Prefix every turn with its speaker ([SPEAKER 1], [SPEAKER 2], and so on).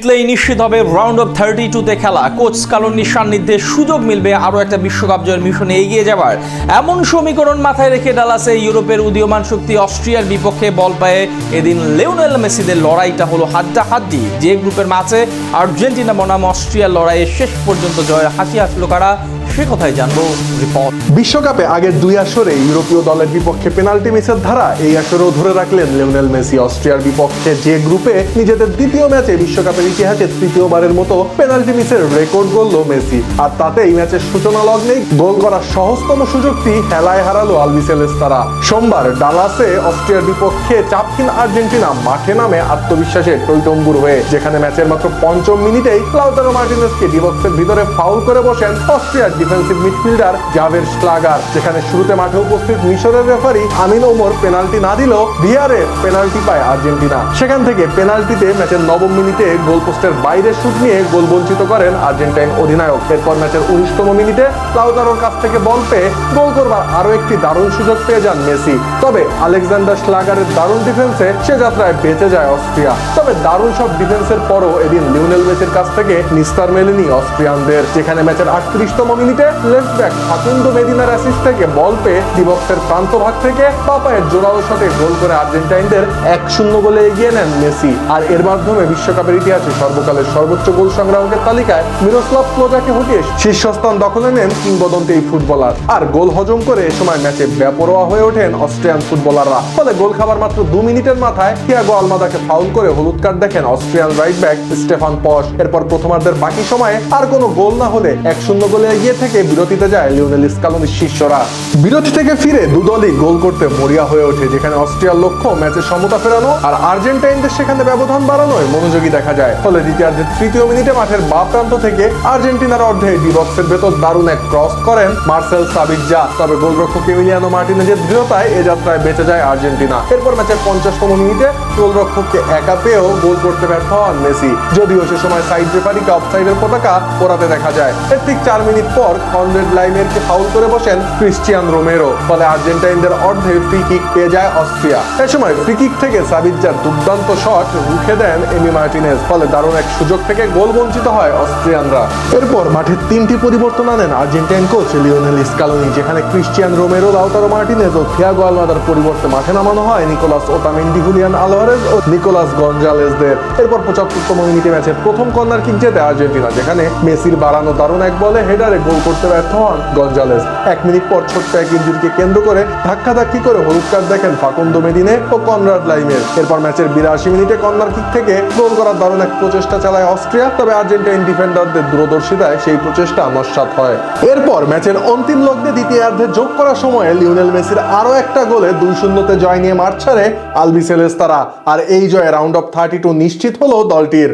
[SPEAKER 1] জিতলেই নিশ্চিত হবে round of 32-তে খেলা। কোচ স্কালোনির সান্নিধ্যে সুযোগ মিলবে আরও একটা বিশ্বকাপ জয়ের মিশনে এগিয়ে যাবার। এমন সমীকরণ মাথায় রেখে ডালাসে ইউরোপের উদীয়মান শক্তি অস্ট্রিয়ার বিপক্ষে বল পায়ে এদিন লিওনেল মেসিদের লড়াইটা হলো হাড্ডাহাড্ডি। যে গ্রুপের ম্যাচে আর্জেন্টিনা বনাম অস্ট্রিয়ার লড়াইয়ে শেষ পর্যন্ত জয়ের হাসি আসলো কারা, সে কথাই জানবো রিপোর্ট।
[SPEAKER 2] বিশ্বকাপে আগের দুই আসরে ইউরোপীয় দলের বিপক্ষে পেনাল্টি মিসের ধারা এই আসরেও ধরে রাখলেন লিওনেল মেসি। অস্ট্রিয়ার বিপক্ষে যে গ্রুপে নিজেদের দ্বিতীয় ম্যাচে বিশ্বকাপের ইতিহাসে তৃতীয়বারের মতো পেনাল্টি মিসের রেকর্ড গড়ল মেসি। আর তাতে এই ম্যাচের সূচনা লগ্নেই গোল করার সহজতম সুযোগটি হেলায় হারালো আলবিসেলেস্তারা। সোমবার ডালাসে অস্ট্রিয়ার বিপক্ষে চাপহীন আর্জেন্টিনা মাঠে নামে আত্মবিশ্বাসে টইটম্বুর হয়ে, যেখানে ম্যাচের মাত্র ৫ম মিনিটেই লাউতারো মার্টিনেজকে ডি বক্সের ভিতরে ফাউল করে বসেন অস্ট্রিয়ার ডিফেন্সিভ মিডফিল্ডার জাভের শ্লাগার। যেখানে শুরুতে মাঠে উপস্থিত মিশরের রেফারি আমিন ওমর পেনাল্টি না দিলেও ভিআরে পেনাল্টি পায় আর্জেন্টিনা। সেখান থেকে পেনাল্টিতে ম্যাচের ৯ম মিনিটে গোল পোস্টের বাইরে শুট নিয়ে গোল বঞ্চিত করেন আর্জেন্টাইন অধিনায়ক। এরপর ম্যাচের ১৯তম মিনিটে লাউতারোর কাছ থেকে বল পেয়ে গোল করবার আরো একটি দারুণ সুযোগ পেয়ে যান মেসি। তবে আলেকজান্ডার শ্লাগারের দারুণ ডিফেন্সে সে যাত্রায় বেঁচে যায় অস্ট্রিয়া। তবে দারুণ সব ডিফেন্সের পরও এদিন লিওনেল মেসির কাছ থেকে নিস্তার মেলেনি অস্ট্রিয়ানদের। যেখানে ম্যাচের ৩৮তম মিনিটে লেফট ব্যাক ফাকুন্দো মেদিনার অ্যাসিস্ট থেকে বল পেয়ে ডি বক্সের প্রান্ত ভাগ থেকে পায়ের জোরালো শটে গোল করে আর্জেন্টাইনদের ১-০ গোলে এগিয়ে নেন মেসি। আর এর মাধ্যমে বিশ্বকাপের ইতিহাসে সর্বকালের সর্বোচ্চ গোল সংগ্রাহকের তালিকায় মিরোস্লাভ ক্লোজাকে হটিয়ে শীর্ষস্থান দখলে নেন কিংবদন্তি এই ফুটবলার। আর গোল হজম করে এ সময় ম্যাচে বেপরোয়া হয়ে ওঠেন অস্ট্রিয়ান ফুটবলাররা। ফলে গোল খাবার মাত্র ২ মিনিটের মাথায় থিয়াগো আলমাদাকে ফাউল করে হলুদ কার্ড দেখেন অস্ট্রিয়ান রাইট ব্যাক স্টেফান পশ। এরপর প্রথমার্ধের বাকি সময়ে আর কোনো গোল না হলে ১-০ গোলে এগিয়ে থেকে বিরতিতে যায় লিওনেল স্কালোনির শিষ্যরা। বিরতি থেকে ফিরে দুদলই গোল করতে মরিয়া হয়ে ওঠে, যেখানে অস্ট্রিয়ার লক্ষ্য ম্যাচের সমতা ফেরানো আর আর্জেন্টাইনদের সেখানে ব্যবধান বাড়ানোয় মনোযোগী দেখা যায়। ফলে দ্বিতীয়ার্ধের ৩য় মিনিটে মাঠের বাঁ প্রান্ত থেকে আর্জেন্টিনার অর্ধে ডি বক্সের ভেতর দারুণ এক ক্রস করেন মার্সেল সাবিজ্জা। তবে গোলরক্ষক এমিলিয়ানো মার্টিনেজের দৃঢ়তায় এ যাত্রায় বেঁচে যায় আর্জেন্টিনা। এরপর ম্যাচের ৫০তম মিনিটে গোলরক্ষককে একা পেয়েও গোল করতে ব্যর্থ হন মেসি, যদিও সে সময় সাইড রেফারিকে অফসাইডের পতাকা পোড়াতে দেখা যায়। এর ঠিক ৪ মিনিট পর কনরেড লাইমেরকে ফাউল করে বসেন ক্রিশ্চিয়ান রোমেরো। ফলে আর্জেন্টাইনদের অর্ধে ফ্রি কিক পেয়ে যায় অস্ট্রিয়া। এ সময় ফ্রি কিক থেকে সাবিজ্জার দুর্দান্ত শট রুখে দেন এমি মার্টিনেজ। ফলে দারুণ এক সুযোগ থেকে গোল বঞ্চিত হয় অস্ট্রিয়ানরা। এরপর মাঠে ৩টি পরিবর্তন আনেন আর্জেন্টাইন কোচ লিওনেল স্কালোনি, যেখানে ক্রিশ্চিয়ান রোমেরো, লাউতারো মার্টিনেজ ও থিয়াগো আলমাদার পরিবর্তে মাঠে নামানো হয় নিকোলাস ওটামেন্ডি, হুলিয়ান আলভারেজ ও নিকোলাস গঞ্জালেজদের। এরপর ৭৫তম মিনিটে ম্যাচের প্রথম কর্নার কিক জেতে আর্জেন্টিনা, যেখানে মেসির বাড়ানো দারুণ এক বলে হেডারে গোল করতে ব্যর্থ হন গঞ্জালেজ। ১ মিনিট পর ছোট্ট এক ইনজুরিকে কেন্দ্র করে ধাক্কাধাক্কি করে হলুদ কার্ড দেখেন ফাকুন্দো মেদিনে ও কনরাড লাইমের। এরপর ম্যাচের ৮২ মিনিটে কর্নার কিক থেকে গোল করার দারুণ এক প্রচেষ্টা চালায় অস্ট্রিয়া। তবে আর্জেন্টাইন ডিফেন্ডারদের দূরদর্শিতায় সেই প্রচেষ্টা নস্যাৎ হয়। এরপর ম্যাচের অন্তিম লগ্নে দ্বিতীয়ার্ধে যোগ করার সময়ে লিওনেল মেসির আরো একটা গোলে ২-০ জয় নিয়ে মাঠ ছাড়ে আলবিসেলেস্তারা। আর এই জয়ে রাউন্ড অফ 32 নিশ্চিত হলো দলটির।